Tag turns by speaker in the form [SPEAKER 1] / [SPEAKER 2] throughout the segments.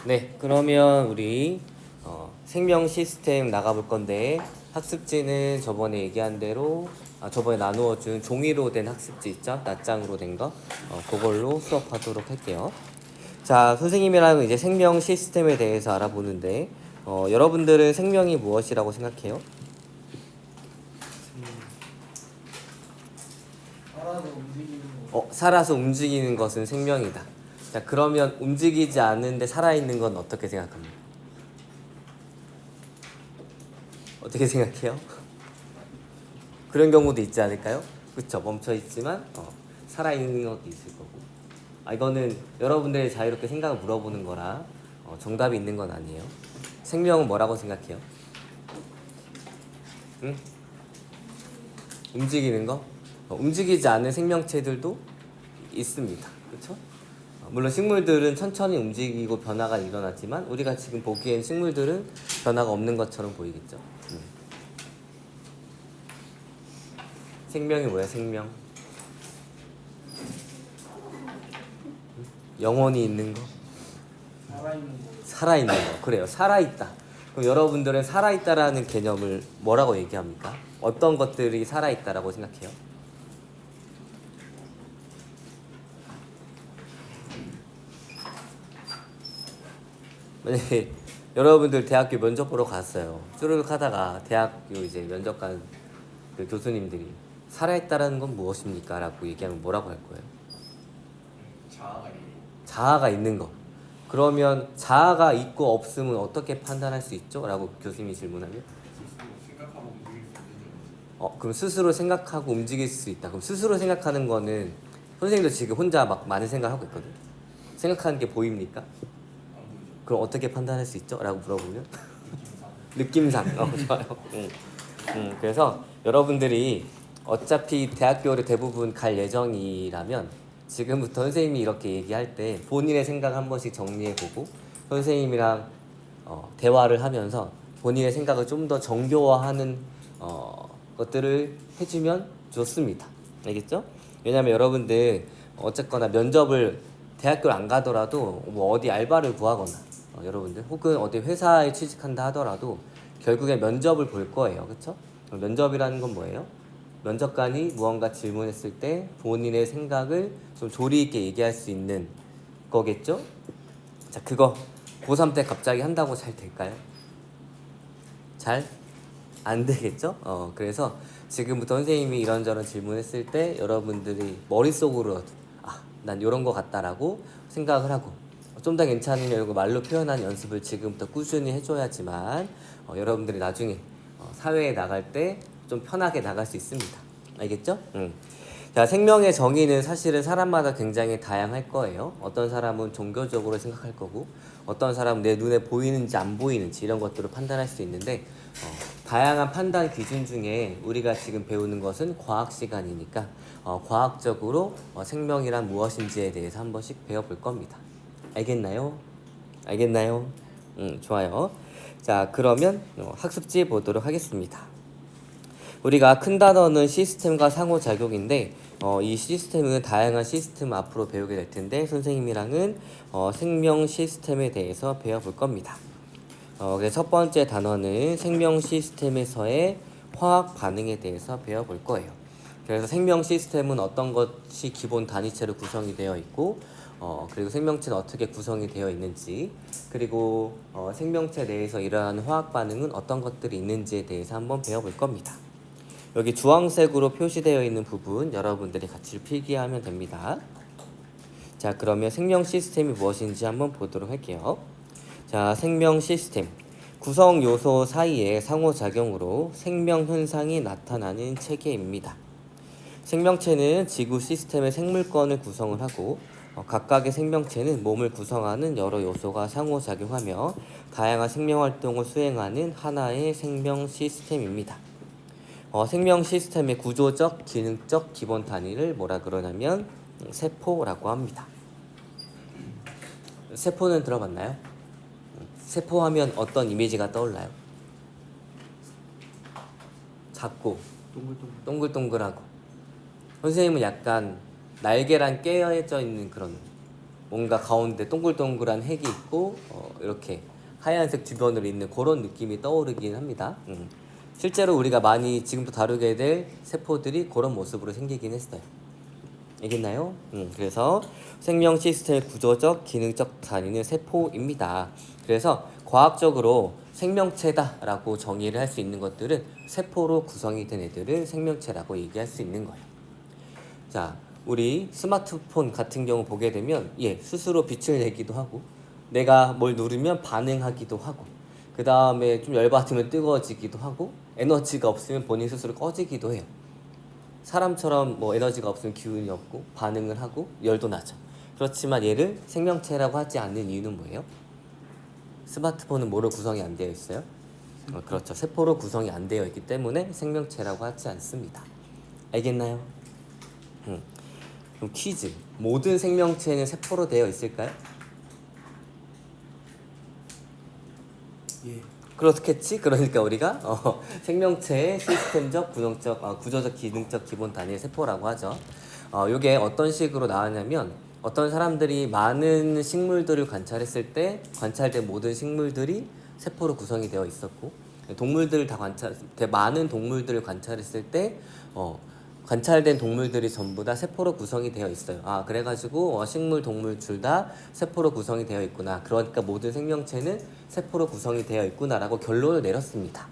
[SPEAKER 1] 네, 그러면 우리 생명 시스템 나가볼 건데 학습지는 저번에 얘기한 대로 저번에 나누어준 종이로 된 학습지 있죠? 낱장으로 된 거. 그걸로 수업하도록 할게요. 자, 선생님이랑 이제 생명 시스템에 대해서 알아보는데 여러분들은 생명이 무엇이라고 생각해요?
[SPEAKER 2] 살아서 움직이는 거.
[SPEAKER 1] 살아서 움직이는 것은 생명이다. 자, 그러면 움직이지 않는데 살아있는 건 어떻게 생각합니까? 어떻게 생각해요? 그런 경우도 있지 않을까요? 그쵸? 멈춰있지만 살아있는 것도 있을 거고. 이거는 여러분들의 자유롭게 생각을 물어보는 거라 정답이 있는 건 아니에요. 생명은 뭐라고 생각해요? 응? 움직이는 거? 움직이지 않는 생명체들도 있습니다. 그쵸? 물론 식물들은 천천히 움직이고 변화가 일어나지만 우리가 지금 보기엔 식물들은 변화가 없는 것처럼 보이겠죠. 생명이 뭐야? 생명? 영혼이 있는 거?
[SPEAKER 2] 살아있는 거.
[SPEAKER 1] 살아있는 거. 그래요. 살아있다. 그럼 여러분들은 살아있다라는 개념을 뭐라고 얘기합니까? 어떤 것들이 살아있다라고 생각해요? 만약에 여러분들 대학교 면접 보러 갔어요. 쭈르륵 하다가 대학교 이제 면접 간 그 교수님들이 살아있다라는 건 무엇입니까? 라고 얘기하면 뭐라고 할 거예요?
[SPEAKER 2] 자아가 있는
[SPEAKER 1] 자아가 있는 거. 그러면 자아가 있고 없음은 어떻게 판단할 수 있죠? 라고 교수님이 질문하면
[SPEAKER 2] 스스로 생각하고 움직일 수 있는 거.
[SPEAKER 1] 그럼 스스로 생각하고 움직일 수 있다. 그럼 스스로 생각하는 거는 선생님도 지금 혼자 막 많은 생각을 하고 있거든. 생각하는 게 보입니까?
[SPEAKER 2] 안 보이죠?
[SPEAKER 1] 그럼 어떻게 판단할 수 있죠? 라고 물어보면
[SPEAKER 2] 느낌상.
[SPEAKER 1] 느낌상. 좋아요. 그래서 여러분들이 어차피 대학교를 대부분 갈 예정이라면 지금부터 선생님이 이렇게 얘기할 때 본인의 생각 한 번씩 정리해보고 선생님이랑 대화를 하면서 본인의 생각을 좀 더 정교화하는 것들을 해주면 좋습니다. 알겠죠? 왜냐면 여러분들 어쨌거나 면접을 대학교를 안 가더라도 뭐 어디 알바를 구하거나 여러분들 혹은 어디 회사에 취직한다 하더라도 결국에 면접을 볼 거예요. 그렇죠? 면접이라는 건 뭐예요? 면접관이 무언가 질문했을 때 본인의 생각을 좀 조리 있게 얘기할 수 있는 거겠죠? 자, 그거 고3 때 갑자기 한다고 잘 될까요? 잘 안 되겠죠? 그래서 지금부터 선생님이 이런저런 질문했을 때 여러분들이 머릿속으로 난 이런 거 같다라고 생각을 하고 좀 더 괜찮으면 이거 말로 표현하는 연습을 지금부터 꾸준히 해줘야지만 여러분들이 나중에 사회에 나갈 때 좀 편하게 나갈 수 있습니다. 알겠죠? 자, 생명의 정의는 사실은 사람마다 굉장히 다양할 거예요. 어떤 사람은 종교적으로 생각할 거고 어떤 사람은 내 눈에 보이는지 안 보이는지 이런 것들을 판단할 수 있는데 다양한 판단 기준 중에 우리가 지금 배우는 것은 과학 시간이니까 과학적으로 생명이란 무엇인지에 대해서 한 번씩 배워볼 겁니다. 알겠나요? 알겠나요? 좋아요. 자, 그러면 학습지 보도록 하겠습니다. 우리가 큰 단어는 시스템과 상호작용인데 이 시스템은 다양한 시스템 앞으로 배우게 될 텐데 선생님이랑은 생명 시스템에 대해서 배워볼 겁니다. 그래서 첫 번째 단어는 생명 시스템에서의 화학 반응에 대해서 배워볼 거예요. 그래서 생명 시스템은 어떤 것이 기본 단위체로 구성이 되어 있고 그리고 생명체는 어떻게 구성이 되어 있는지 그리고 생명체 내에서 일어나는 화학 반응은 어떤 것들이 있는지에 대해서 한번 배워볼 겁니다. 여기 주황색으로 표시되어 있는 부분 여러분들이 같이 필기하면 됩니다. 자, 그러면 생명 시스템이 무엇인지 한번 보도록 할게요. 자, 생명 시스템. 구성 요소 사이의 상호작용으로 생명 현상이 나타나는 체계입니다. 생명체는 지구 시스템의 생물권을 구성을 하고 각각의 생명체는 몸을 구성하는 여러 요소가 상호작용하며 다양한 생명활동을 수행하는 하나의 생명 시스템입니다. 생명 시스템의 구조적, 기능적 기본 단위를 뭐라 그러냐면 세포라고 합니다. 세포는 들어봤나요? 세포하면 어떤 이미지가 떠올라요? 작고 동글동글하고 선생님은 약간 날개랑 깨어져 있는 그런 뭔가 가운데 동글동글한 핵이 있고 이렇게 하얀색 주변으로 있는 그런 느낌이 떠오르긴 합니다. 실제로 우리가 많이 지금도 다루게 될 세포들이 그런 모습으로 생기긴 했어요. 알겠나요? 그래서 생명 시스템의 구조적, 기능적 단위는 세포입니다. 그래서 과학적으로 생명체다라고 정의를 할 수 있는 것들은 세포로 구성이 된 애들을 생명체라고 얘기할 수 있는 거예요. 자, 우리 스마트폰 같은 경우 보게 되면 스스로 빛을 내기도 하고 내가 뭘 누르면 반응하기도 하고 그 다음에 좀 열받으면 뜨거워지기도 하고 에너지가 없으면 본인 스스로 꺼지기도 해요. 사람처럼 뭐 에너지가 없으면 기운이 없고 반응을 하고 열도 나죠. 그렇지만 얘를 생명체라고 하지 않는 이유는 뭐예요? 스마트폰은 뭐로 구성이 안 되어 있어요? 그렇죠. 세포로 구성이 안 되어 있기 때문에 생명체라고 하지 않습니다. 알겠나요? 그럼 퀴즈. 모든 생명체는 세포로 되어 있을까요?
[SPEAKER 2] 예.
[SPEAKER 1] 그렇겠지? 그러니까 우리가 생명체의 시스템적, 구조적, 기능적 기본 단위를 세포라고 하죠. 이게 어떤 식으로 나왔냐면 어떤 사람들이 많은 식물들을 관찰했을 때 관찰된 모든 식물들이 세포로 구성이 되어 있었고 동물들을 많은 동물들을 관찰했을 때 관찰된 동물들이 전부 다 세포로 구성이 되어 있어요. 그래가지고 식물, 동물 둘 다 세포로 구성이 되어 있구나. 그러니까 모든 생명체는 세포로 구성이 되어 있구나라고 결론을 내렸습니다.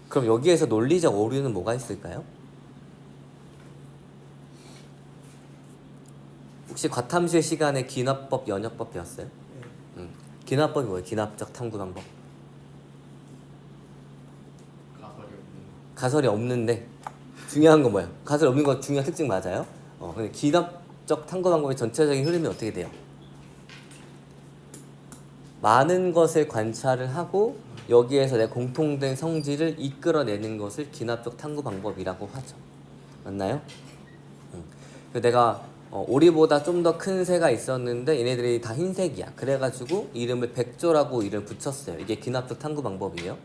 [SPEAKER 1] 그럼 여기에서 논리적 오류는 뭐가 있을까요? 혹시 과탐실 시간에 기납법, 연역법 배웠어요?
[SPEAKER 2] 네.
[SPEAKER 1] 기납법이 뭐예요? 기납적 탐구 방법. 가설이 없는데 중요한 건 뭐예요? 가설이 없는 건 중요한 특징 맞아요? 근데 기납적 탐구 방법의 전체적인 흐름이 어떻게 돼요? 많은 것을 관찰을 하고 여기에서 내 공통된 성질을 이끌어내는 것을 기납적 탐구 방법이라고 하죠. 맞나요? 내가 오리보다 좀 더 큰 새가 있었는데 얘네들이 다 흰색이야. 그래가지고 이름을 백조라고 이름을 붙였어요. 이게 기납적 탐구 방법이에요.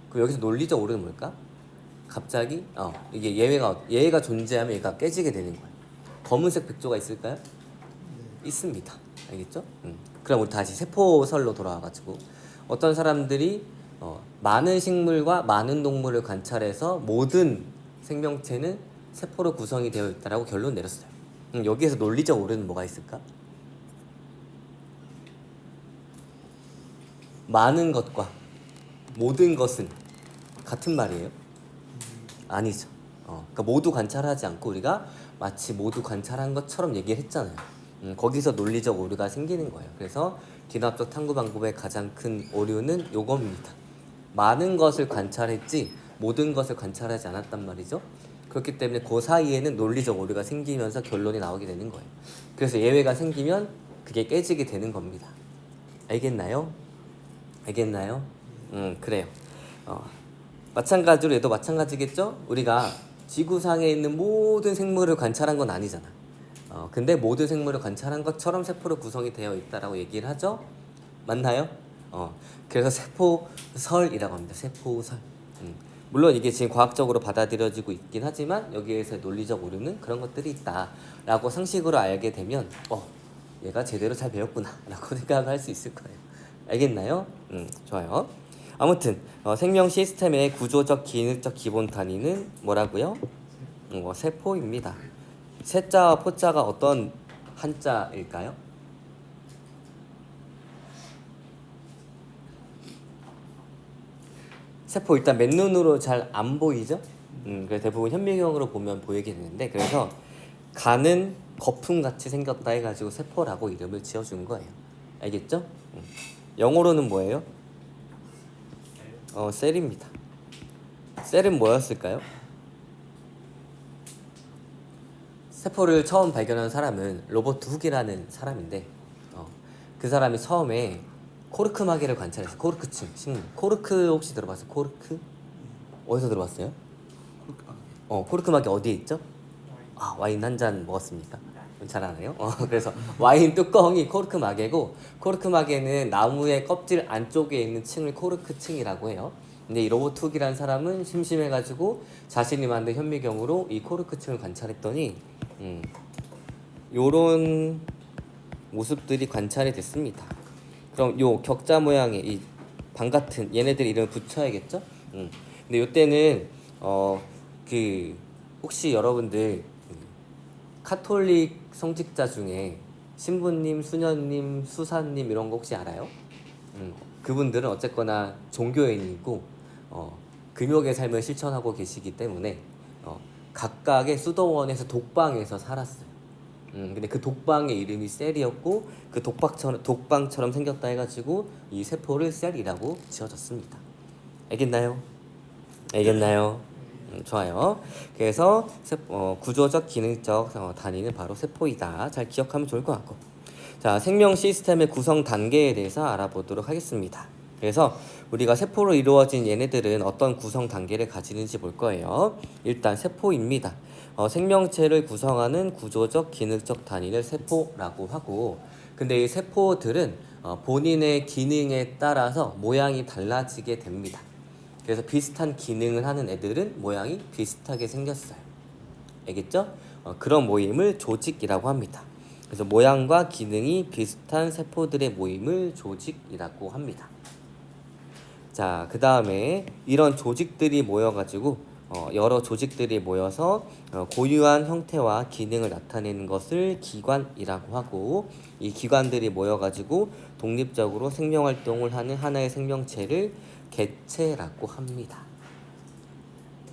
[SPEAKER 1] 그럼 여기서 논리적 오류는 뭘까? 갑자기 이게 얘가 존재하면 얘가 깨지게 되는 거예요. 검은색 백조가 있을까요? 네. 있습니다. 알겠죠? 그럼 우리 다시 세포설로 돌아와가지고 어떤 사람들이 많은 식물과 많은 동물을 관찰해서 모든 생명체는 세포로 구성이 되어 있다라고 결론 내렸어요. 여기에서 논리적 오류는 뭐가 있을까? 많은 것과 모든 것은 같은 말이에요? 아니죠. 그러니까 모두 관찰하지 않고 우리가 마치 모두 관찰한 것처럼 얘기를 했잖아요. 거기서 논리적 오류가 생기는 거예요. 그래서 기납적 탐구 방법의 가장 큰 오류는 요겁니다. 많은 것을 관찰했지 모든 것을 관찰하지 않았단 말이죠. 그렇기 때문에 그 사이에는 논리적 오류가 생기면서 결론이 나오게 되는 거예요. 그래서 예외가 생기면 그게 깨지게 되는 겁니다. 알겠나요? 그래요. 마찬가지로 얘도 마찬가지겠죠? 우리가 지구상에 있는 모든 생물을 관찰한 건 아니잖아. 근데 모든 생물을 관찰한 것처럼 세포로 구성이 되어 있다라고 얘기를 하죠? 맞나요? 그래서 세포설이라고 합니다. 세포설. 물론 이게 지금 과학적으로 받아들여지고 있긴 하지만 여기에서 논리적 오류는 그런 것들이 있다라고 상식으로 알게 되면 얘가 제대로 잘 배웠구나 라고 생각을 할 수 있을 거예요. 알겠나요? 좋아요. 아무튼 생명 시스템의 구조적, 기능적 기본 단위는 뭐라고요? 세포입니다. 세자와 포자가 어떤 한자일까요? 세포 일단 맨눈으로 잘 안 보이죠? 그래서 대부분 현미경으로 보면 보이게 되는데 그래서 간은 거품같이 생겼다 해가지고 세포라고 이름을 지어준 거예요. 알겠죠? 영어로는 뭐예요? 셀입니다. 셀은 뭐였을까요? 세포를 처음 발견한 사람은 로버트 훅이라는 사람인데 그 사람이 처음에 코르크 마개를 관찰했어요. 코르크층 식물. 코르크 혹시 들어봤어요? 코르크? 어디서 들어봤어요? 코르크 마개 어디에 있죠? 와인 한 잔 먹었습니까? 잘 아네요. 그래서 와인 뚜껑이 코르크 마개고 코르크 마개는 나무의 껍질 안쪽에 있는 층을 코르크 층이라고 해요. 근데 이 로버트 훅이라는 사람은 심심해가지고 자신이 만든 현미경으로 이 코르크 층을 관찰했더니 요런 모습들이 관찰이 됐습니다. 그럼 요 격자 모양의 이 방 같은 얘네들 이름을 붙여야겠죠? 근데 요때는 그 혹시 여러분들 그 카톨릭 성직자 중에 신부님, 수녀님, 수사님 이런 거 혹시 알아요? 그분들은 어쨌거나 종교인이고 금욕의 삶을 실천하고 계시기 때문에 각각의 수도원에서 독방에서 살았어요. 근데 그 독방의 이름이 셀이었고 그 독방처럼 생겼다 해가지고 이 세포를 셀이라고 지어졌습니다. 알겠나요? 알겠나요? 좋아요. 그래서 구조적, 기능적 단위는 바로 세포이다. 잘 기억하면 좋을 것 같고. 자, 생명 시스템의 구성 단계에 대해서 알아보도록 하겠습니다. 그래서 우리가 세포로 이루어진 얘네들은 어떤 구성 단계를 가지는지 볼 거예요. 일단 세포입니다. 생명체를 구성하는 구조적, 기능적 단위를 세포라고 하고, 근데 이 세포들은 본인의 기능에 따라서 모양이 달라지게 됩니다. 그래서 비슷한 기능을 하는 애들은 모양이 비슷하게 생겼어요. 알겠죠? 그런 모임을 조직이라고 합니다. 그래서 모양과 기능이 비슷한 세포들의 모임을 조직이라고 합니다. 자, 그 다음에 이런 조직들이 모여가지고 여러 조직들이 모여서 고유한 형태와 기능을 나타내는 것을 기관이라고 하고, 이 기관들이 모여가지고 독립적으로 생명활동을 하는 하나의 생명체를 개체라고 합니다.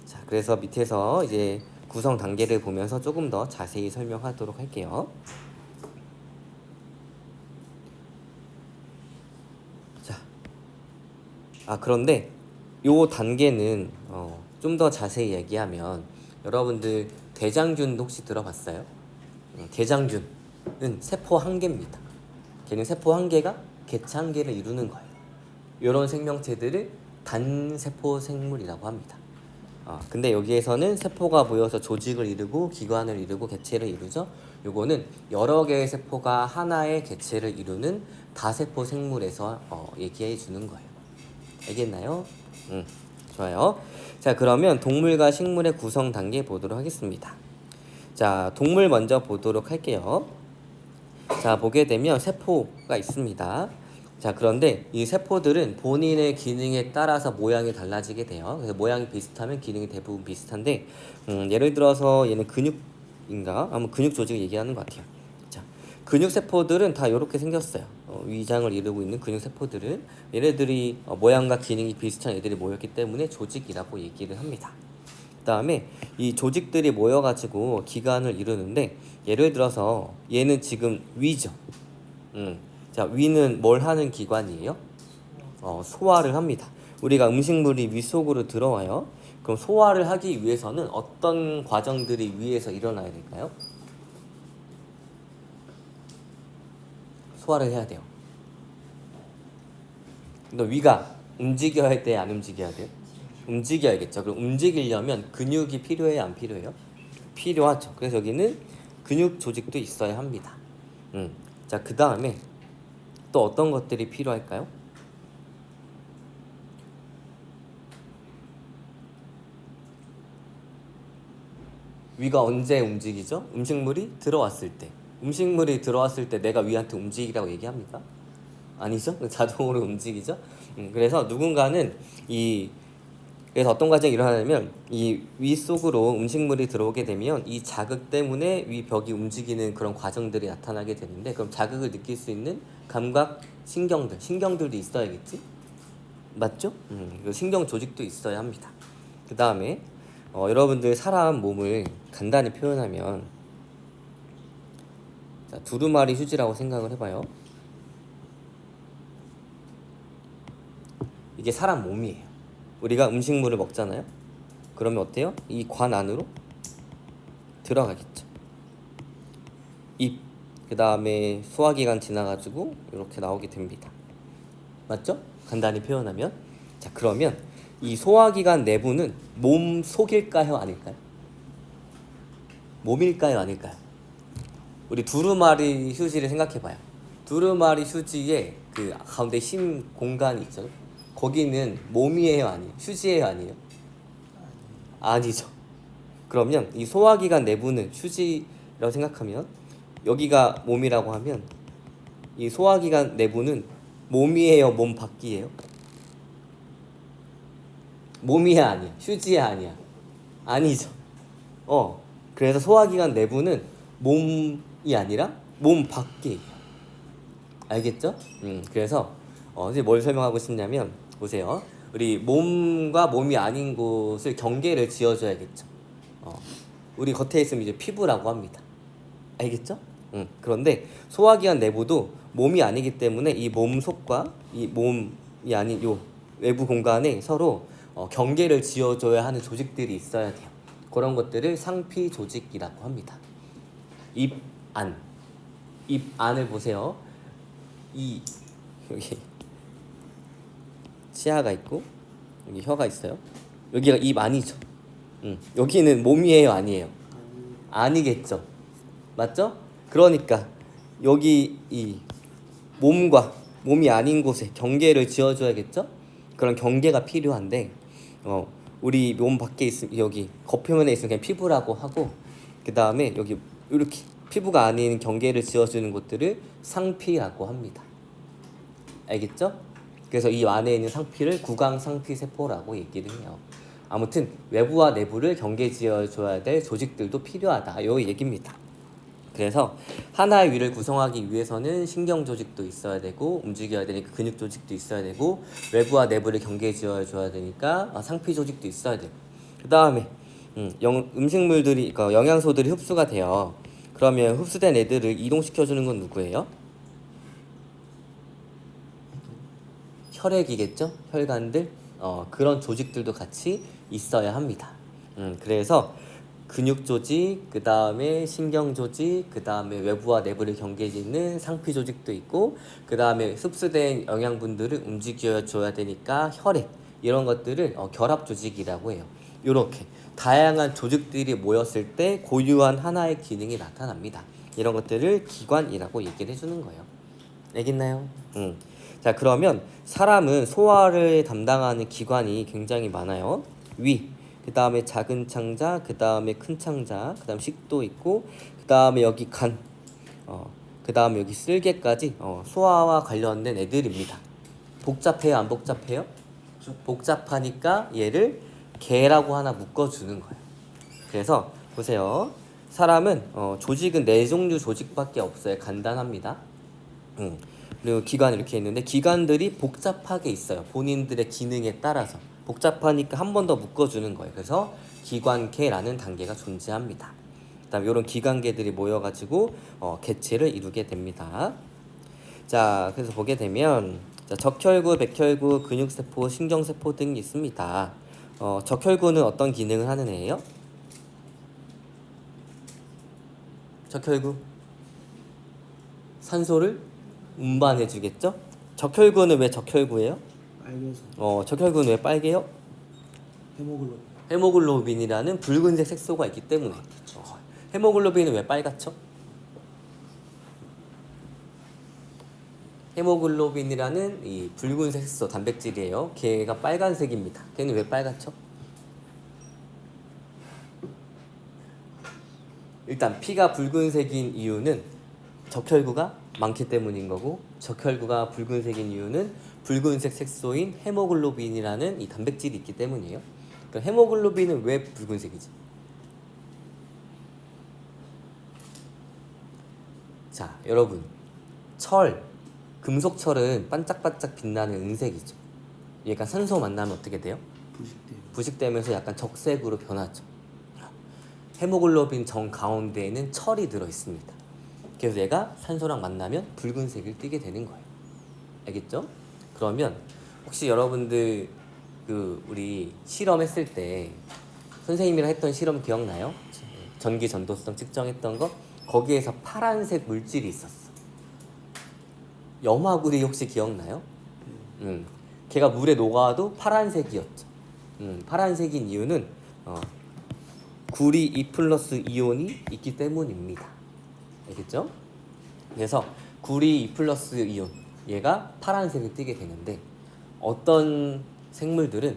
[SPEAKER 1] 자, 그래서 밑에서 이제 구성 단계를 보면서 조금 더 자세히 설명하도록 할게요. 자, 그런데 요 단계는 좀 더 자세히 얘기하면 여러분들 대장균 혹시 들어봤어요? 대장균은 세포 한 개입니다. 걔는 세포 한 개가 개체 한 개를 이루는 거예요. 이런 생명체들을 단세포 생물이라고 합니다. 근데 여기에서는 세포가 모여서 조직을 이루고 기관을 이루고 개체를 이루죠. 요거는 여러 개의 세포가 하나의 개체를 이루는 다세포 생물에서 얘기해 주는 거예요. 알겠나요? 좋아요. 자, 그러면 동물과 식물의 구성 단계 보도록 하겠습니다. 자, 동물 먼저 보도록 할게요. 자, 보게 되면 세포가 있습니다. 자, 그런데 이 세포들은 본인의 기능에 따라서 모양이 달라지게 돼요. 그래서 모양이 비슷하면 기능이 대부분 비슷한데, 예를 들어서 얘는 근육인가? 아마 근육 조직을 얘기하는 것 같아요. 자, 근육 세포들은 다 이렇게 생겼어요. 위장을 이루고 있는 근육 세포들은 얘네들이 모양과 기능이 비슷한 애들이 모였기 때문에 조직이라고 얘기를 합니다. 그 다음에 이 조직들이 모여가지고 기관을 이루는데, 예를 들어서 얘는 지금 위죠. 자, 위는 뭘 하는 기관이에요? 소화를 합니다. 우리가 음식물이 위 속으로 들어와요. 그럼 소화를 하기 위해서는 어떤 과정들이 위에서 일어나야 될까요? 소화를 해야 돼요. 근데 위가 움직여야 할 때 안 움직여야 돼요? 움직여야겠죠. 그럼 움직이려면 근육이 필요해요, 안 필요해요? 필요하죠. 그래서 여기는 근육 조직도 있어야 합니다. 자, 그 다음에 또 어떤 것들이 필요할까요? 위가 언제 움직이죠? 음식물이 들어왔을 때. 음식물이 들어왔을 때 내가 위한테 움직이라고 얘기합니까? 아니죠? 자동으로 움직이죠? 그래서 누군가는 그래서 어떤 과정이 일어나냐면 이 위 속으로 음식물이 들어오게 되면 이 자극 때문에 위 벽이 움직이는 그런 과정들이 나타나게 되는데, 그럼 자극을 느낄 수 있는 감각 신경들도 있어야겠지? 맞죠? 신경 조직도 있어야 합니다. 그 다음에 여러분들 사람 몸을 간단히 표현하면, 자, 두루마리 휴지라고 생각을 해봐요. 이게 사람 몸이에요. 우리가 음식물을 먹잖아요. 그러면 어때요? 이 관 안으로 들어가겠죠. 입, 그 다음에 소화기관 지나가지고 이렇게 나오게 됩니다. 맞죠? 간단히 표현하면. 자, 그러면 이 소화기관 내부는 몸 속일까요, 아닐까요? 몸일까요, 아닐까요? 우리 두루마리 휴지를 생각해봐요. 두루마리 휴지에 그 가운데 흰 공간이 있죠. 거기는 몸이에요, 아니에요? 휴지예요, 아니에요? 아니죠. 그러면 이 소화기관 내부는 휴지라고 생각하면, 여기가 몸이라고 하면 이 소화기관 내부는 몸이에요, 몸 밖이에요? 몸이야 아니야? 휴지야 아니야? 아니죠. 그래서 소화기관 내부는 몸이 아니라 몸 밖이에요. 알겠죠? 그래서 이제 뭘 설명하고 싶냐면 보세요. 우리 몸과 몸이 아닌 곳을 경계를 지어줘야겠죠. 우리 겉에 있으면 이제 피부라고 합니다. 알겠죠? 그런데 소화기관 내부도 몸이 아니기 때문에 이 몸 속과 이 몸이 아닌 요 외부 공간에 서로 경계를 지어줘야 하는 조직들이 있어야 돼요. 그런 것들을 상피 조직이라고 합니다. 입 안, 입 안을 보세요. 이 여기 치아가 있고 여기 혀가 있어요. 여기가 입 안이죠. 여기는 몸이에요, 아니에요? 아니겠죠. 맞죠? 그러니까 여기 이 몸과 몸이 아닌 곳에 경계를 지어줘야겠죠? 그런 경계가 필요한데 우리 몸 밖에 있으면 여기 겉표면에 있으면 그냥 피부라고 하고 그 다음에 여기 이렇게 피부가 아닌 경계를 지어주는 곳들을 상피라고 합니다. 알겠죠? 그래서 이 안에 있는 상피를 구강상피세포라고 얘기를 해요. 아무튼 외부와 내부를 경계 지어줘야 될 조직들도 필요하다. 요 얘기입니다. 그래서 하나의 위를 구성하기 위해서는 신경 조직도 있어야 되고 움직여야 되니까 근육 조직도 있어야 되고 외부와 내부를 경계 지어줘야 되니까 상피 조직도 있어야 되고 그 다음에 음식물들이 그러니까 영양소들이 흡수가 돼요. 그러면 흡수된 애들을 이동시켜주는 건 누구예요? 혈액이겠죠? 혈관들 그런 조직들도 같이 있어야 합니다. 그래서 근육 조직, 그 다음에 신경 조직, 그 다음에 외부와 내부를 경계짓는 상피 조직도 있고, 그 다음에 흡수된 영양분들을 움직여줘야 되니까 혈액 이런 것들을 결합 조직이라고 해요. 이렇게 다양한 조직들이 모였을 때 고유한 하나의 기능이 나타납니다. 이런 것들을 기관이라고 얘기를 해주는 거예요. 알겠나요? 자, 그러면 사람은 소화를 담당하는 기관이 굉장히 많아요. 위, 그 다음에 작은 창자, 그 다음에 큰 창자, 그 다음 식도 있고, 그 다음에 여기 간, 그 다음에 여기 쓸개까지 소화와 관련된 애들입니다. 복잡해요, 안 복잡해요? 복잡하니까 얘를 개라고 하나 묶어주는 거예요. 그래서 보세요. 사람은 조직은 4종류 조직밖에 없어요. 간단합니다. 그리고 기관 이렇게 있는데 기관들이 복잡하게 있어요. 본인들의 기능에 따라서 복잡하니까 한 번 더 묶어주는 거예요. 그래서 기관계라는 단계가 존재합니다. 그다음 이런 기관계들이 모여가지고 개체를 이루게 됩니다. 자, 그래서 보게 되면 적혈구, 백혈구, 근육세포, 신경세포 등이 있습니다. 적혈구는 어떤 기능을 하는 애예요? 적혈구 산소를 운반해 주겠죠? 적혈구는 왜 적혈구예요?
[SPEAKER 3] 빨개서
[SPEAKER 1] 적혈구는 왜 빨개요?
[SPEAKER 3] 헤모글로빈
[SPEAKER 1] 헤모글로빈이라는 붉은색 색소가 있기 때문에. 헤모글로빈은 왜 빨갛죠? 헤모글로빈이라는 이 붉은색 색소 단백질이에요. 걔가 빨간색입니다. 걔는 왜 빨갛죠? 일단 피가 붉은색인 이유는 적혈구가 많기 때문인 거고, 적혈구가 붉은색인 이유는 붉은색 색소인 헤모글로빈이라는 이 단백질이 있기 때문이에요. 그럼 헤모글로빈은 왜 붉은색이지? 자, 여러분, 금속철은 반짝반짝 빛나는 은색이죠. 얘가 산소 만나면 어떻게 돼요? 부식되면서 약간 적색으로 변하죠. 헤모글로빈 정 가운데에는 철이 들어 있습니다. 그래서 얘가 산소랑 만나면 붉은색을 띠게 되는 거예요. 알겠죠? 그러면 혹시 여러분들 우리 실험했을 때 선생님이랑 했던 실험 기억나요? 전기 전도성 측정했던 거? 거기에서 파란색 물질이 있었어. 염화구리 혹시 기억나요? 걔가 물에 녹아도 파란색이었죠. 파란색인 이유는 구리 2+ 이온이 있기 때문입니다. 알겠죠? 그래서 구리 2+ 이온 얘가 파란색을 띠게 되는데 어떤 생물들은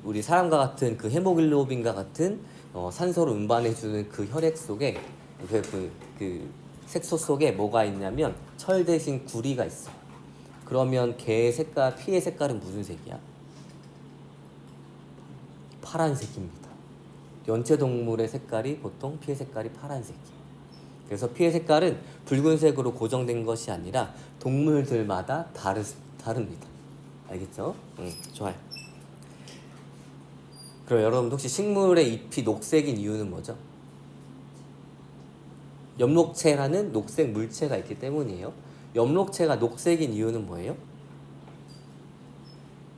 [SPEAKER 1] 우리 사람과 같은 그 헤모글로빈과 같은 산소를 운반해주는 그 혈액 속에 그 색소 속에 뭐가 있냐면 철 대신 구리가 있어. 그러면 개의 색깔, 피의 색깔은 무슨 색이야? 파란색입니다. 연체 동물의 색깔이 보통 피의 색깔이 파란색이에요. 그래서 피의 색깔은 붉은색으로 고정된 것이 아니라 동물들마다 다릅니다. 알겠죠? 좋아요. 그럼 여러분 혹시 식물의 잎이 녹색인 이유는 뭐죠? 엽록체라는 녹색 물체가 있기 때문이에요. 엽록체가 녹색인 이유는 뭐예요?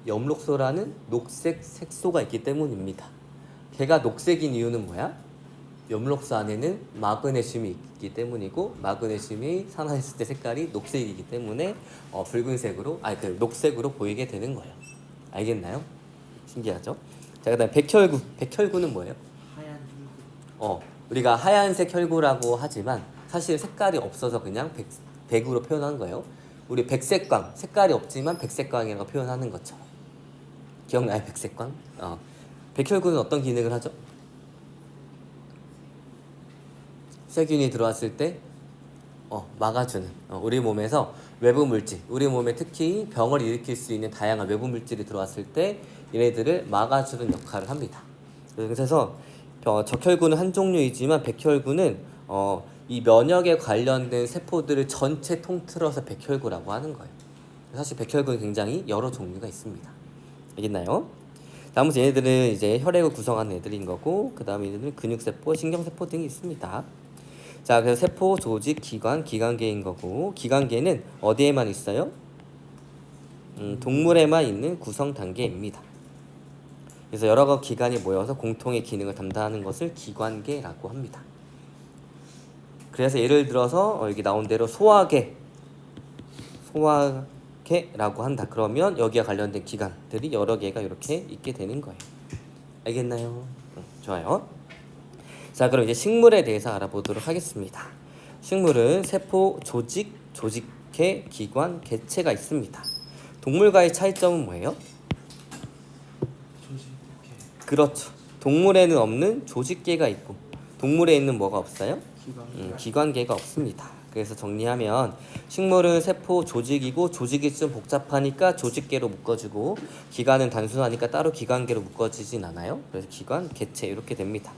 [SPEAKER 1] 엽록소라는 녹색 색소가 있기 때문입니다. 걔가 녹색인 이유는 뭐야? 엽록소 안에는 마그네슘이 있기 때문이고, 마그네슘이 산화했을 때 색깔이 녹색이기 때문에 붉은색으로, 녹색으로 보이게 되는 거예요. 알겠나요? 신기하죠? 자, 그다음 백혈구. 백혈구는 뭐예요?
[SPEAKER 3] 하얀 혈구.
[SPEAKER 1] 우리가 하얀색 혈구라고 하지만 사실 색깔이 없어서 그냥 백으로 표현한 거예요. 우리 백색광, 색깔이 없지만 백색광이라고 표현하는 것처럼. 기억나요? 백색광? 백혈구는 어떤 기능을 하죠? 세균이 들어왔을 때 막아주는, 우리 몸에서 외부 물질, 우리 몸에 특히 병을 일으킬 수 있는 다양한 외부 물질이 들어왔을 때 얘네들을 막아주는 역할을 합니다. 그래서 적혈구는 한 종류이지만 백혈구는 이 면역에 관련된 세포들을 전체 통틀어서 백혈구라고 하는 거예요. 사실 백혈구는 굉장히 여러 종류가 있습니다. 알겠나요? 다음은 얘네들은 이제 혈액을 구성하는 애들인 거고, 그 다음에 얘네들은 근육세포, 신경세포 등이 있습니다. 자, 그래서 세포, 조직, 기관, 기관계인 거고, 기관계는 어디에만 있어요? 동물에만 있는 구성 단계입니다. 그래서 여러 기관이 모여서 공통의 기능을 담당하는 것을 기관계라고 합니다. 그래서 예를 들어서 여기 나온 대로 소화계라고 한다. 그러면 여기와 관련된 기관들이 여러 개가 이렇게 있게 되는 거예요. 알겠나요? 좋아요. 자, 그럼 이제 식물에 대해서 알아보도록 하겠습니다. 식물은 세포, 조직, 조직계, 기관, 개체가 있습니다. 동물과의 차이점은 뭐예요?
[SPEAKER 3] 조직계.
[SPEAKER 1] 그렇죠. 동물에는 없는 조직계가 있고, 동물에 있는 뭐가 없어요?
[SPEAKER 3] 기관.
[SPEAKER 1] 기관계가 없습니다. 그래서 정리하면 식물은 세포, 조직이고, 조직이 좀 복잡하니까 조직계로 묶어주고, 기관은 단순하니까 따로 기관계로 묶어지진 않아요. 그래서 기관, 개체 이렇게 됩니다.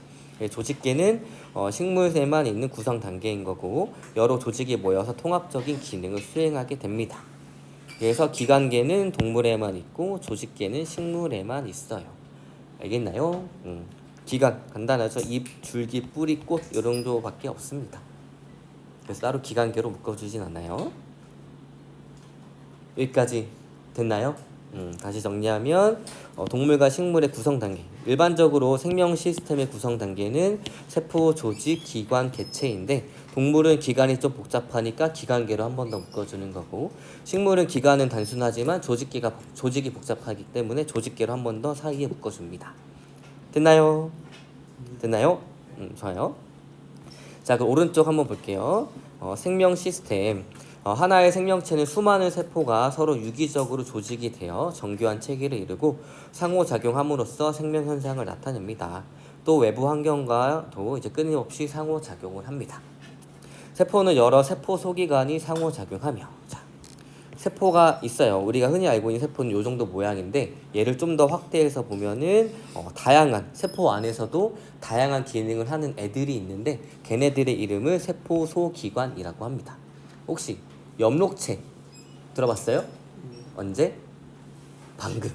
[SPEAKER 1] 조직계는 식물에만 있는 구성 단계인 거고, 여러 조직이 모여서 통합적인 기능을 수행하게 됩니다. 그래서 기관계는 동물에만 있고 조직계는 식물에만 있어요. 알겠나요? 기관 간단하죠. 잎, 줄기, 뿌리, 꽃 이 정도밖에 없습니다. 그래서 따로 기관계로 묶어주진 않아요. 여기까지 됐나요? 다시 정리하면 동물과 식물의 구성 단계, 일반적으로 생명 시스템의 구성 단계는 세포, 조직, 기관, 개체인데, 동물은 기관이 좀 복잡하니까 기관계로 한 번 더 묶어주는 거고, 식물은 기관은 단순하지만 조직이 복잡하기 때문에 조직계로 한 번 더 사이에 묶어줍니다. 됐나요? 됐나요? 좋아요. 자, 그럼 오른쪽 한번 볼게요. 생명 시스템. 하나의 생명체는 수많은 세포가 서로 유기적으로 조직이 되어 정교한 체계를 이루고 상호작용함으로써 생명 현상을 나타냅니다. 또 외부 환경과도 이제 끊임없이 상호작용을 합니다. 세포는 여러 세포 소기관이 상호작용하며, 자, 세포가 있어요. 우리가 흔히 알고 있는 세포는 이 정도 모양인데, 얘를 좀 더 확대해서 보면은 다양한 세포 안에서도 다양한 기능을 하는 애들이 있는데, 걔네들의 이름을 세포 소기관이라고 합니다. 혹시 엽록체 들어봤어요? 언제? 방금.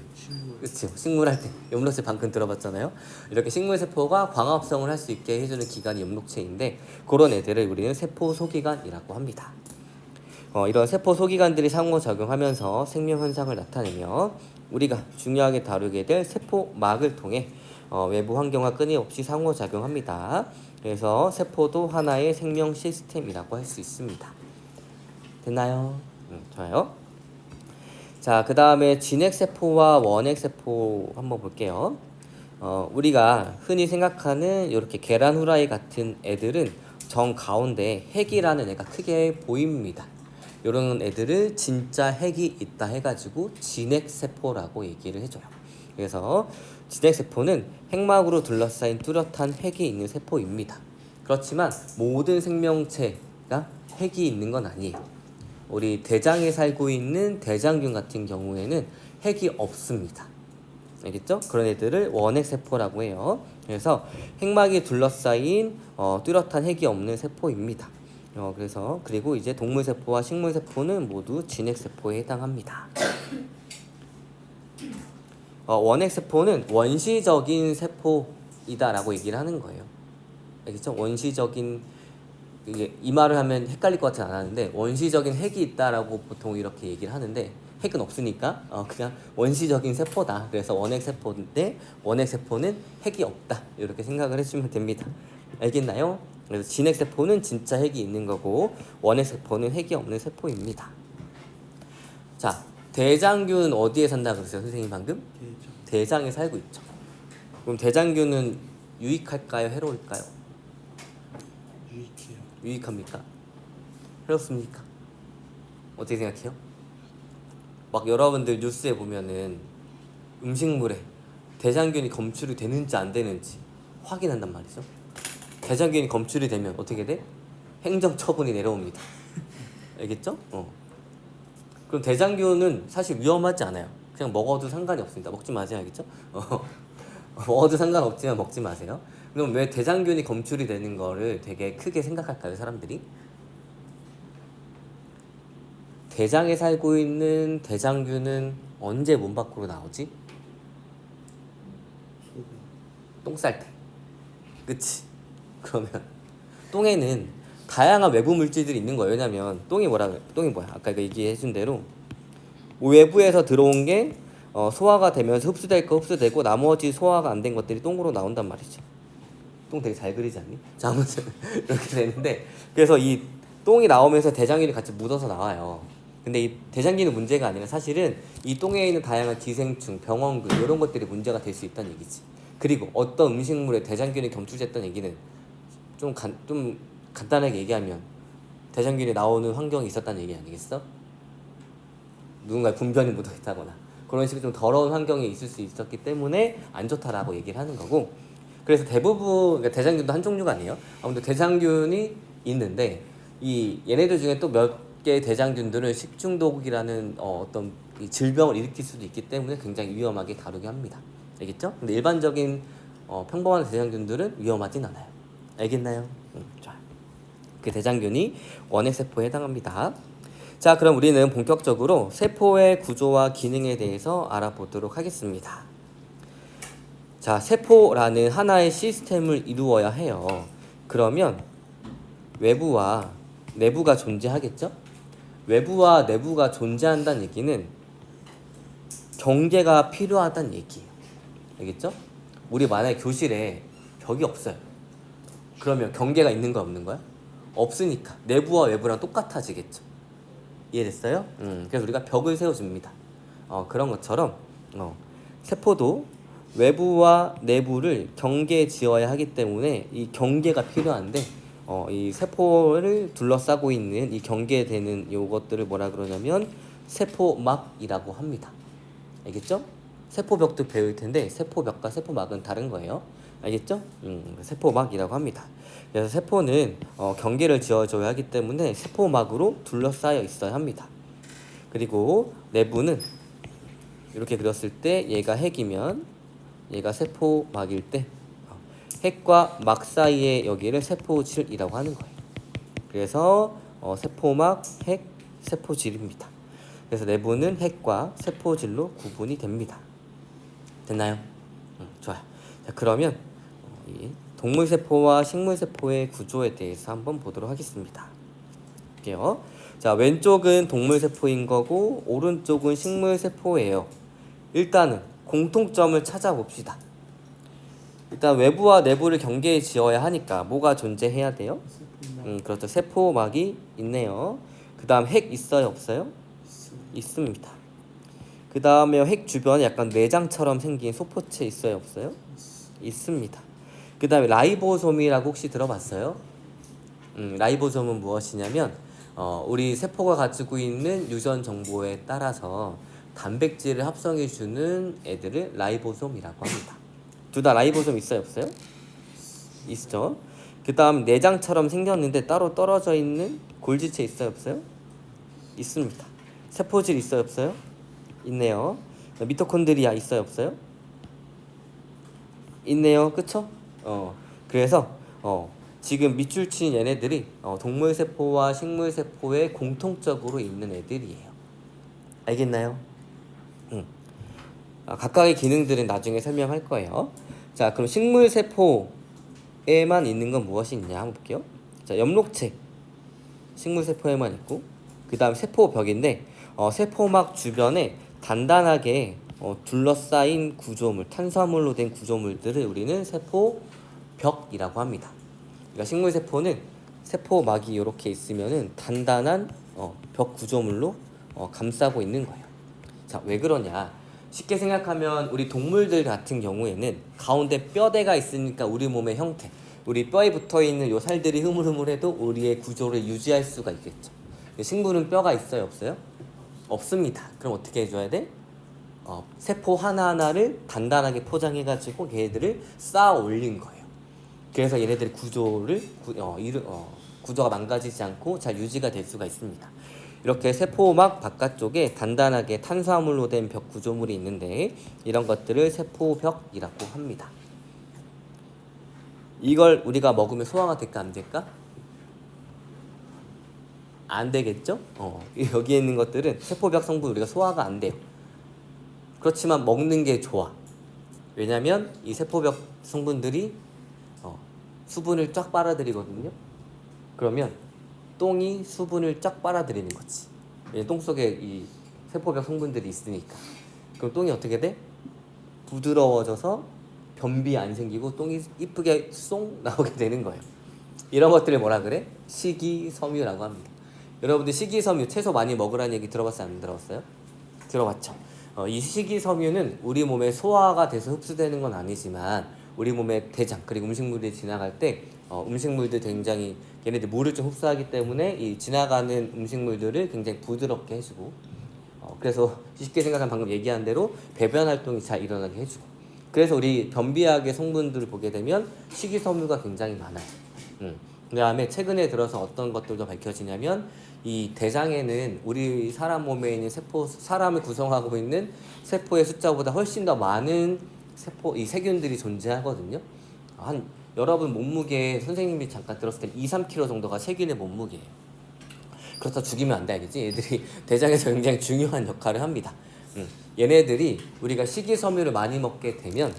[SPEAKER 1] 그렇죠. 식물 할 때 엽록체 방금 들어봤잖아요. 이렇게 식물 세포가 광합성을 할 수 있게 해주는 기관이 엽록체인데, 그런 애들을 우리는 세포 소기관이라고 합니다. 이런 세포 소기관들이 상호작용하면서 생명 현상을 나타내며, 우리가 중요하게 다루게 될 세포막을 통해 외부 환경과 끊임없이 상호작용합니다. 그래서 세포도 하나의 생명 시스템이라고 할 수 있습니다. 됐나요? 좋아요. 자, 그 다음에 진핵세포와 원핵세포 한번 볼게요. 우리가 흔히 생각하는 이렇게 계란 후라이 같은 애들은 정 가운데 핵이라는 애가 크게 보입니다. 이런 애들을 진짜 핵이 있다 해가지고 진핵세포라고 얘기를 해줘요. 그래서 진핵세포는 핵막으로 둘러싸인 뚜렷한 핵이 있는 세포입니다. 그렇지만 모든 생명체가 핵이 있는 건 아니에요. 우리 대장에 살고 있는 대장균 같은 경우에는 핵이 없습니다. 알겠죠? 그런 애들을 원핵 세포라고 해요. 그래서 핵막이 둘러싸인 뚜렷한 핵이 없는 세포입니다. 그래서 그리고 이제 동물 세포와 식물 세포는 모두 진핵 세포에 해당합니다. 원핵 세포는 원시적인 세포이다라고 얘기를 하는 거예요. 알겠죠? 원시적인 이 말을 하면 헷갈릴 것 같진 않았는데 원시적인 핵이 있다라고 보통 이렇게 얘기를 하는데 핵은 없으니까 그냥 원시적인 세포다. 그래서 원핵 세포인데 원핵 세포는 핵이 없다. 이렇게 생각을 해주면 됩니다. 알겠나요? 그래서 진핵 세포는 진짜 핵이 있는 거고 원핵 세포는 핵이 없는 세포입니다. 자, 대장균 어디에 산다 그랬어요, 선생님 방금? 대장에 살고 있죠. 그럼 대장균은 유익할까요, 해로울까요?
[SPEAKER 3] 유익해요.
[SPEAKER 1] 유익합니까? 해롭습니까? 어떻게 생각해요? 막 여러분들 뉴스에 보면은 음식물에 대장균이 검출이 되는지 안 되는지 확인한단 말이죠. 대장균이 검출이 되면 어떻게 돼? 행정처분이 내려옵니다. 알겠죠? 그럼 대장균은 사실 위험하지 않아요. 그냥 먹어도 상관이 없습니다. 먹지 마세요. 알겠죠? 먹어도 상관없지만 먹지 마세요. 그럼 왜 대장균이 검출이 되는 거를 되게 크게 생각할까요, 사람들이? 대장에 살고 있는 대장균은 언제 몸 밖으로 나오지? 똥 쌀 때. 그치? 그러면 똥에는 다양한 외부 물질들이 있는 거예요. 왜냐면 똥이 뭐야? 아까 얘기해 준 대로 외부에서 들어온 게 소화가 되면서 흡수될 거 흡수되고 나머지 소화가 안 된 것들이 똥으로 나온단 말이죠. 똥 되게 잘 그리지 않니? 자, 아무튼 이렇게 되는데 그래서 이 똥이 나오면서 대장균이 같이 묻어서 나와요. 근데 이 대장균은 문제가 아니라 사실은 이 똥에 있는 다양한 기생충, 병원균 이런 것들이 문제가 될 수 있다는 얘기지. 그리고 어떤 음식물에 대장균이 검출됐다는 얘기는 좀 간단하게 얘기하면 대장균이 나오는 환경이 있었다는 얘기 아니겠어? 누군가의 분변이 묻어있다거나 그런 식으로 좀 더러운 환경에 있을 수 있었기 때문에 안 좋다라고 얘기를 하는 거고, 그래서 대부분 그러니까 대장균도 한 종류가 아니에요. 아무튼 대장균이 있는데 이 얘네들 중에 또 몇 개의 대장균들은 식중독이라는 어떤 질병을 일으킬 수도 있기 때문에 굉장히 위험하게 다루게 합니다. 알겠죠? 근데 일반적인 평범한 대장균들은 위험하진 않아요. 알겠나요? 좋아요. 그 대장균이 원핵 세포에 해당합니다. 자, 그럼 우리는 본격적으로 세포의 구조와 기능에 대해서 알아보도록 하겠습니다. 자, 세포라는 하나의 시스템을 이루어야 해요. 그러면 외부와 내부가 존재하겠죠? 외부와 내부가 존재한다는 얘기는 경계가 필요하다는 얘기예요. 알겠죠? 우리 만약에 교실에 벽이 없어요. 그러면 경계가 있는 거야, 없는 거야? 없으니까 내부와 외부랑 똑같아지겠죠. 이해됐어요? 그래서 우리가 벽을 세워줍니다. 그런 것처럼 세포도 외부와 내부를 경계 지어야 하기 때문에 이 경계가 필요한데 이 세포를 둘러싸고 있는 이 경계되는 요것들을 뭐라 그러냐면 세포막이라고 합니다. 알겠죠? 세포벽도 배울 텐데 세포벽과 세포막은 다른 거예요. 알겠죠? 세포막이라고 합니다. 그래서 세포는 경계를 지어줘야 하기 때문에 세포막으로 둘러싸여 있어야 합니다. 그리고 내부는 이렇게 그렸을 때 얘가 핵이면 얘가 세포막일 때 핵과 막 사이의 여기를 세포질이라고 하는 거예요. 그래서 세포막, 핵, 세포질입니다. 그래서 내부는 핵과 세포질로 구분이 됩니다. 됐나요? 좋아요. 자, 그러면 이 동물세포와 식물세포의 구조에 대해서 한번 보도록 하겠습니다. 볼게요. 자, 왼쪽은 동물세포인 거고 오른쪽은 식물세포예요. 일단은 공통점을 찾아봅시다. 일단 외부와 내부를 경계에 지어야 하니까 뭐가 존재해야 돼요? 그렇죠. 세포막이 있네요. 그 다음 핵 있어요, 없어요? 있습니다. 그 다음에 핵 주변에 약간 내장처럼 생긴 소포체 있어요, 없어요? 있습니다. 그 다음에 라이보솜이라고 혹시 들어봤어요? 라이보솜은 무엇이냐면 우리 세포가 가지고 있는 유전 정보에 따라서 단백질을 합성해주는 애들을 라이보솜이라고 합니다. 둘 다 라이보솜 있어요, 없어요? 있죠. 그 다음 내장처럼 생겼는데 따로 떨어져 있는 골지체 있어요 없어요? 있습니다. 세포질 있어요 없어요? 있네요. 미토콘드리아 있어요 없어요? 있네요. 그쵸? 그래서 지금 밑줄 친 얘네들이 동물 세포와 식물 세포에 공통적으로 있는 애들이에요. 알겠나요? 각각의 기능들은 나중에 설명할 거예요. 자, 그럼 식물 세포에만 있는 건 무엇이 있냐 한번 볼게요. 자, 엽록체 식물 세포에만 있고, 그 다음 세포벽인데 세포막 주변에 단단하게 둘러싸인 구조물, 탄수화물로 된 구조물들을 우리는 세포벽이라고 합니다. 그러니까 식물 세포는 세포막이 이렇게 있으면은 단단한 벽 구조물로 감싸고 있는 거예요. 자, 왜 그러냐? 쉽게 생각하면 우리 동물들 같은 경우에는 가운데 뼈대가 있으니까 우리 몸의 형태, 우리 뼈에 붙어 있는 요 살들이 흐물흐물해도 우리의 구조를 유지할 수가 있겠죠. 식물은 뼈가 있어요, 없어요? 없습니다. 그럼 어떻게 해줘야 돼? 세포 하나하나를 단단하게 포장해가지고 얘네들을 쌓아 올린 거예요. 그래서 얘네들의 구조가 망가지지 않고 잘 유지가 될 수가 있습니다. 이렇게 세포막 바깥쪽에 단단하게 탄수화물로 된 벽 구조물이 있는데 이런 것들을 세포벽이라고 합니다. 이걸 우리가 먹으면 소화가 될까 안 될까? 안 되겠죠? 여기에 있는 것들은 세포벽 성분 우리가 소화가 안 돼요. 그렇지만 먹는 게 좋아. 왜냐면 이 세포벽 성분들이 수분을 쫙 빨아들이거든요. 그러면 똥이 수분을 쫙 빨아들이는 거지. 똥 속에 이 세포벽 성분들이 있으니까. 그럼 똥이 어떻게 돼? 부드러워져서 변비 안 생기고 똥이 이쁘게 쏙 나오게 되는 거예요. 이런 것들을 뭐라 그래? 식이섬유라고 합니다. 여러분들 식이섬유 채소 많이 먹으라는 얘기 들어봤어요? 안 들어봤어요? 들어봤죠? 이 식이섬유는 우리 몸에 소화가 돼서 흡수되는 건 아니지만 우리 몸의 대장 그리고 음식물이 지나갈 때 음식물들 굉장히 얘네들 물을 좀 흡수하기 때문에 이 지나가는 음식물들을 굉장히 부드럽게 해주고 그래서 쉽게 생각하면 방금 얘기한 대로 배변 활동이 잘 일어나게 해주고 그래서 우리 변비약의 성분들을 보게 되면 식이섬유가 굉장히 많아요. 그 다음에 최근에 들어서 어떤 것들도 밝혀지냐면 이 대장에는 우리 사람 몸에 있는 사람을 구성하고 있는 세포의 숫자보다 훨씬 더 많은 이 세균들이 존재하거든요. 여러분 몸무게 선생님이 잠깐 들었을 때 2-3kg 정도가 세균의 몸무게예요. 그렇다 죽이면 안 돼, 알겠지? 얘들이 대장에서 굉장히 중요한 역할을 합니다. 얘네들이 우리가 식이섬유를 많이 먹게 되면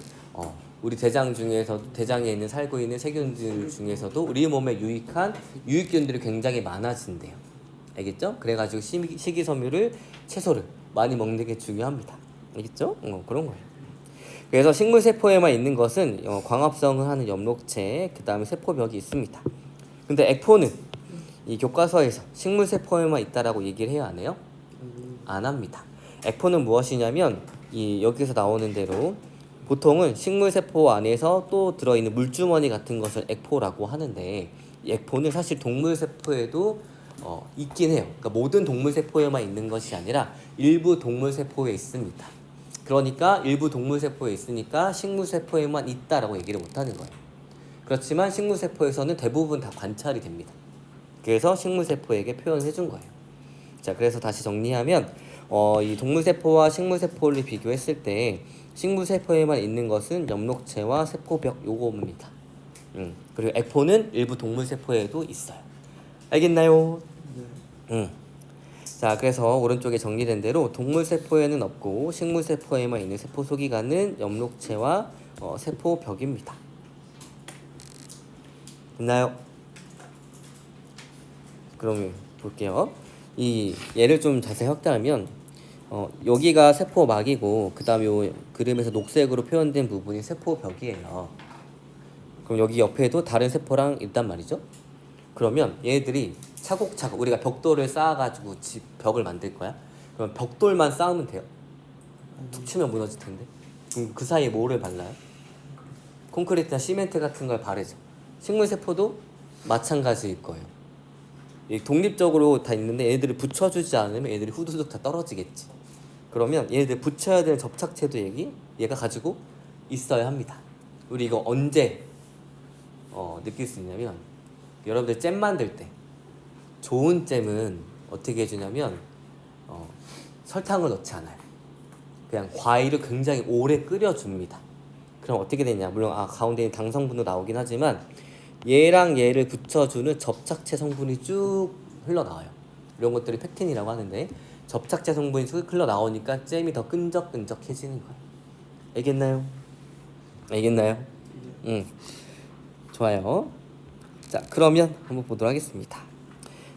[SPEAKER 1] 우리 대장에 있는 살고 있는 세균들 중에서도 우리 몸에 유익한 유익균들이 굉장히 많아진대요. 알겠죠? 그래가지고 식이섬유를 채소를 많이 먹는 게 중요합니다. 알겠죠? 그런 거예요. 그래서 식물 세포에만 있는 것은 광합성을 하는 엽록체, 그 다음에 세포벽이 있습니다. 근데 액포는 이 교과서에서 식물 세포에만 있다라고 얘기를 해야 안 해요? 안 합니다. 액포는 무엇이냐면 여기서 나오는 대로 보통은 식물 세포 안에서 또 들어있는 물주머니 같은 것을 액포라고 하는데 이 액포는 사실 동물 세포에도 있긴 해요. 그러니까 모든 동물 세포에만 있는 것이 아니라 일부 동물 세포에 있습니다. 그러니까 일부 동물 세포에 있으니까 식물 세포에만 있다라고 얘기를 못하는 거예요. 그렇지만 식물 세포에서는 대부분 다 관찰이 됩니다. 그래서 식물 세포에게 표현해 준 거예요. 자, 그래서 다시 정리하면 이 동물 세포와 식물 세포를 비교했을 때 식물 세포에만 있는 것은 엽록체와 세포벽 요겁니다. 그리고 액포는 일부 동물 세포에도 있어요. 알겠나요?
[SPEAKER 3] 네.
[SPEAKER 1] 자, 그래서 오른쪽에 정리된 대로 동물 세포에는 없고 식물 세포에만 있는 세포 소기관은 엽록체와 세포벽입니다. 됐나요? 그러면 볼게요. 이 얘를 좀 자세히 확대하면 여기가 세포막이고 그 다음에 요 그림에서 녹색으로 표현된 부분이 세포벽이에요. 그럼 여기 옆에도 다른 세포랑 있단 말이죠. 그러면 얘들이 차곡차곡 우리가 벽돌을 쌓아가지고 벽을 만들 거야. 그럼 벽돌만 쌓으면 돼요? 툭 치면 무너질 텐데. 그럼 그 사이에 뭐를 발라요? 콘크리트나 시멘트 같은 걸 바르죠. 식물 세포도 마찬가지일 거예요. 독립적으로 다 있는데 얘들을 붙여주지 않으면 얘들이 후두둑 다 떨어지겠지. 그러면 얘들 붙여야 될 접착제도 얘가 가지고 있어야 합니다. 우리 이거 언제 느낄 수 있냐면 여러분들 잼 만들 때 좋은 잼은 어떻게 해주냐면 설탕을 넣지 않아요. 그냥 과일을 굉장히 오래 끓여줍니다. 그럼 어떻게 되냐? 물론 가운데 당 성분도 나오긴 하지만 얘랑 얘를 붙여주는 접착제 성분이 쭉 흘러나와요. 이런 것들이 팩틴이라고 하는데 접착제 성분이 쭉 흘러나오니까 잼이 더 끈적끈적해지는 거예요. 알겠나요? 알겠나요? 좋아요. 자, 그러면 한번 보도록 하겠습니다.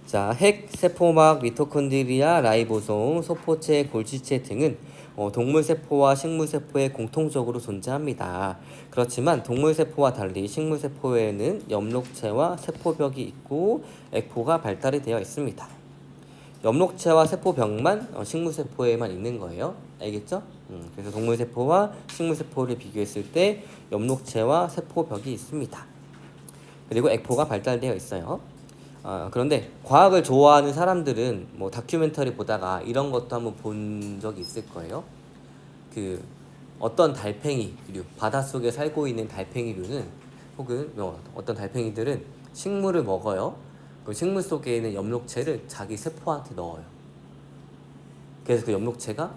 [SPEAKER 1] 자, 핵, 세포막, 미토콘드리아, 라이보솜, 소포체, 골지체 등은 동물 세포와 식물 세포에 공통적으로 존재합니다. 그렇지만 동물 세포와 달리 식물 세포에는 엽록체와 세포벽이 있고 액포가 발달이 되어 있습니다. 엽록체와 세포벽만 식물 세포에만 있는 거예요. 알겠죠? 그래서 동물 세포와 식물 세포를 비교했을 때 엽록체와 세포벽이 있습니다. 그리고 액포가 발달되어 있어요. 그런데 과학을 좋아하는 사람들은 뭐 다큐멘터리 보다가 이런 것도 한번 본 적이 있을 거예요. 그 어떤 달팽이류, 바닷속에 살고 있는 달팽이류는 혹은 어떤 달팽이들은 식물을 먹어요. 그 식물 속에 있는 엽록체를 자기 세포한테 넣어요. 그래서 그 엽록체가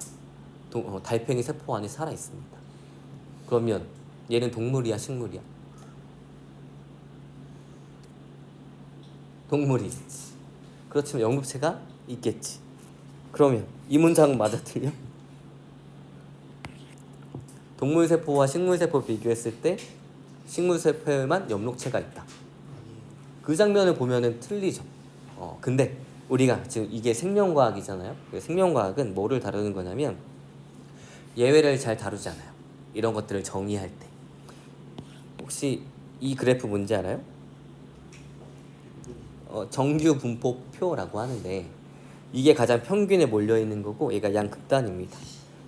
[SPEAKER 1] 달팽이 세포 안에 살아 있습니다. 그러면 얘는 동물이야, 식물이야? 동물이겠지. 그렇지만 엽록체가 있겠지. 그러면 이 문장은 맞아 틀려? 동물 세포와 식물 세포 비교했을 때 식물 세포에만 엽록체가 있다. 그 장면을 보면은 틀리죠. 근데 우리가 지금 이게 생명과학이잖아요. 생명과학은 뭐를 다루는 거냐면 예외를 잘 다루지 않아요. 이런 것들을 정의할 때. 혹시 이 그래프 뭔지 알아요? 정규 분포표라고 하는데 이게 가장 평균에 몰려 있는 거고 얘가 양극단입니다.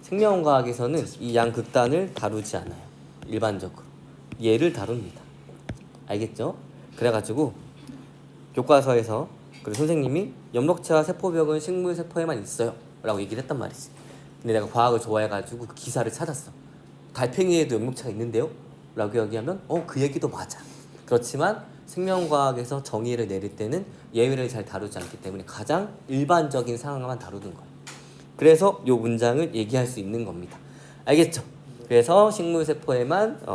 [SPEAKER 1] 생명과학에서는 이 양극단을 다루지 않아요. 일반적으로 얘를 다룹니다. 알겠죠? 그래가지고 교과서에서 그리고 선생님이 엽록체와 세포벽은 식물 세포에만 있어요 라고 얘기를 했단 말이지. 근데 내가 과학을 좋아해가지고 그 기사를 찾았어. 달팽이에도 엽록체가 있는데요? 라고 얘기하면 그 얘기도 맞아. 그렇지만 생명과학에서 정의를 내릴 때는 예외를 잘 다루지 않기 때문에 가장 일반적인 상황만 다루는 거예요. 그래서 이 문장을 얘기할 수 있는 겁니다. 알겠죠? 그래서 식물 세포에만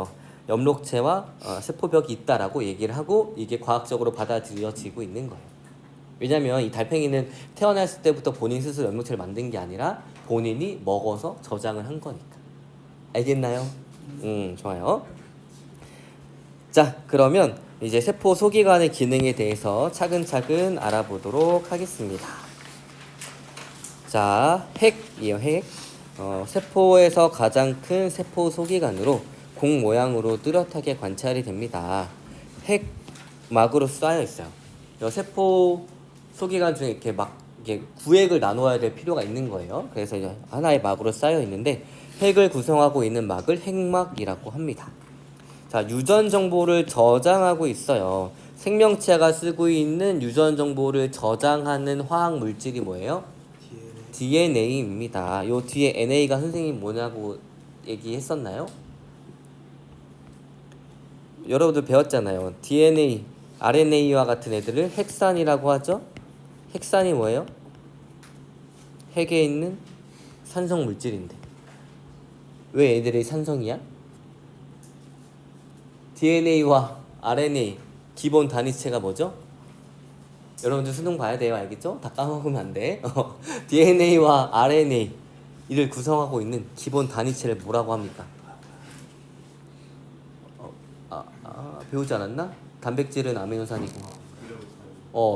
[SPEAKER 1] 엽록체와 세포벽이 있다라고 얘기를 하고 이게 과학적으로 받아들여지고 있는 거예요. 왜냐면 이 달팽이는 태어났을 때부터 본인 스스로 엽록체를 만든 게 아니라 본인이 먹어서 저장을 한 거니까. 알겠나요? 좋아요. 자, 그러면 이제 세포 소기관의 기능에 대해서 차근차근 알아보도록 하겠습니다. 자, 핵이에요, 핵. 세포에서 가장 큰 세포 소기관으로 공 모양으로 뚜렷하게 관찰이 됩니다. 핵막으로 쌓여 있어요. 세포 소기관 중에 이렇게 구획을 나누어야 될 필요가 있는 거예요. 그래서 이제 하나의 막으로 쌓여 있는데 핵을 구성하고 있는 막을 핵막이라고 합니다. 자, 유전 정보를 저장하고 있어요. 생명체가 쓰고 있는 유전 정보를 저장하는 화학 물질이 뭐예요? DNA입니다. 요 뒤에 NA가 선생님 뭐냐고 얘기했었나요? 여러분들 배웠잖아요. DNA, RNA와 같은 애들을 핵산이라고 하죠. 핵산이 뭐예요? 핵에 있는 산성 물질인데 왜 애들이 산성이야? DNA와 RNA 기본 단위체가 뭐죠? 여러분들 수능 봐야 돼요. 알겠죠? 다 까먹으면 안 돼. DNA와 RNA 이를 구성하고 있는 기본 단위체를 뭐라고 합니까? 배우지 않았나? 단백질은 아미노산이고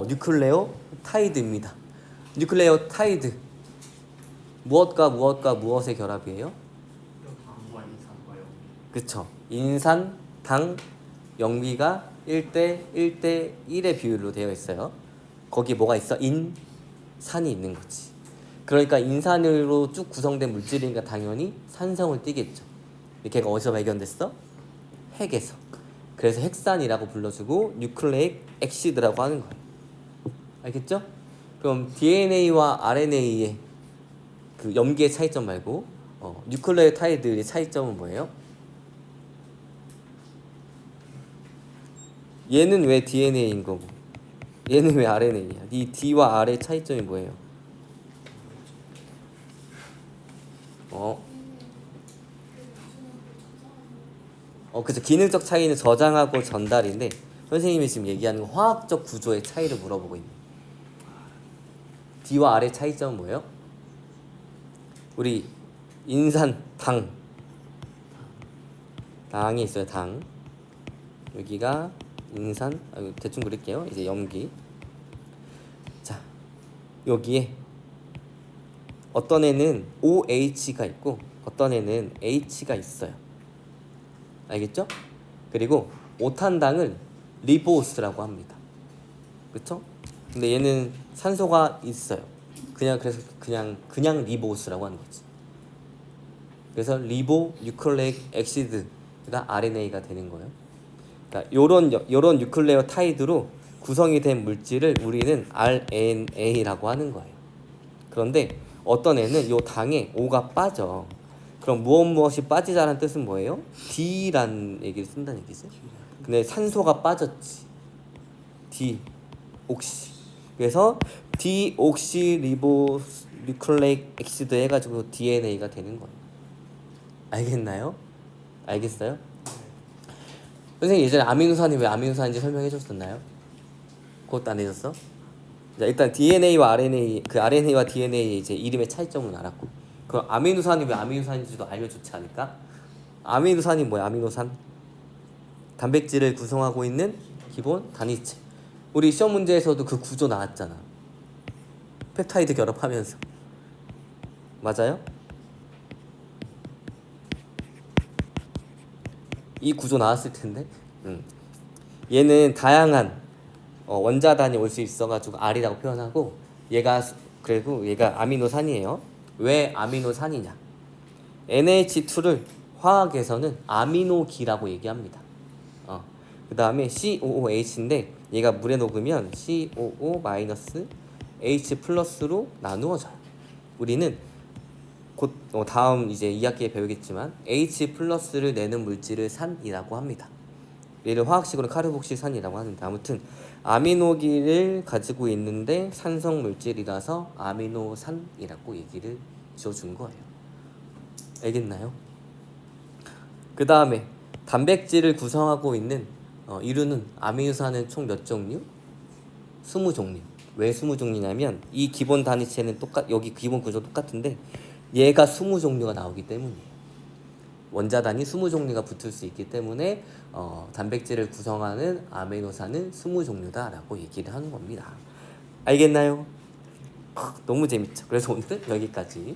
[SPEAKER 1] 뉴클레오 타이드입니다. 뉴클레오 타이드 무엇과 무엇의 결합이에요? 그쵸. 인산, 당, 영비가 1대1의 비율로 되어 있어요. 거기 뭐가 있어? 인산이 있는 거지. 그러니까 인산으로 쭉 구성된 물질이니까 당연히 산성을 띠겠죠. 걔가 어디서 발견됐어? 핵에서. 그래서 핵산이라고 불러주고 뉴클레익 엑시드라고 하는 거예요. 알겠죠? 그럼 DNA와 RNA의 그 염기의 차이점 말고 뉴클레오타이드의 차이점은 뭐예요? 얘는 왜 DNA인 거고 얘는 왜 RNA야? 이 D와 R의 차이점이 뭐예요? 그죠. 기능적 차이는 저장하고 전달인데 선생님이 지금 얘기하는 건 화학적 구조의 차이를 물어보고 있는. D와 R의 차이점은 뭐예요? 우리 인산 당이 있어요. 당. 여기가 인산. 대충 그릴게요. 이제 염기. 자, 여기에 어떤 애는 OH가 있고 어떤 애는 H가 있어요. 알겠죠? 그리고 오탄당을 리보스라고 합니다. 그쵸? 근데 얘는 산소가 있어요. 그래서 그냥 리보스라고 하는 거지. 그래서 리보 뉴클레익 엑시드가 RNA가 되는 거예요. 그러니까 요런 뉴클레오 타이드로 구성이 된 물질을 우리는 RNA라고 하는 거예요. 그런데 어떤 애는 요 당에 O가 빠져. 그럼 무엇이 빠지자는 뜻은 뭐예요? D라는 얘기를 쓴다는 얘기지. 근데 산소가 빠졌지. 디옥시. 그래서 디옥시리보 뉴클레익 엑시드 해가지고 DNA가 되는 거예요. 알겠나요? 알겠어요? 선생님 예전에 아미노산이 왜 아미노산인지 설명해 줬었나요? 그것도 안 해줬어? 자, 일단 DNA와 RNA, 그 RNA와 DNA의 이제 이름의 차이점은 알았고, 그럼 아미노산이 왜 아미노산인지도 알려줬지 않을까? 아미노산이 뭐야? 아미노산 단백질을 구성하고 있는 기본 단위체. 우리 시험 문제에서도 그 구조 나왔잖아. 펩타이드 결합하면서. 맞아요? 이 구조 나왔을 텐데. 얘는 다양한 원자단이 올 수 있어가지고 R이라고 표현하고, 그리고 얘가 아미노산이에요. 왜 아미노산이냐? NH2를 화학에서는 아미노기라고 얘기합니다. 그 다음에 COOH인데 얘가 물에 녹으면 COO-H+로 나누어져요. 우리는 곧 다음 이제 2학기에 배우겠지만 H+를 내는 물질을 산이라고 합니다. 얘를 화학식으로 카르복실산이라고 하는데, 아무튼 아미노기를 가지고 있는데 산성 물질이라서 아미노산이라고 얘기를 지어준 거예요. 알겠나요? 그 다음에 단백질을 구성하고 있는 이루는 아미노산은 총 몇 종류? 20종류. 왜 20종류냐면 이 기본 단위체는 여기 기본 구조 똑같은데 얘가 20종류가 나오기 때문이에요. 원자단이 20종류가 붙을 수 있기 때문에 단백질을 구성하는 아미노산은 20종류다라고 얘기를 하는 겁니다. 알겠나요? 너무 재밌죠? 그래서 오늘은 여기까지.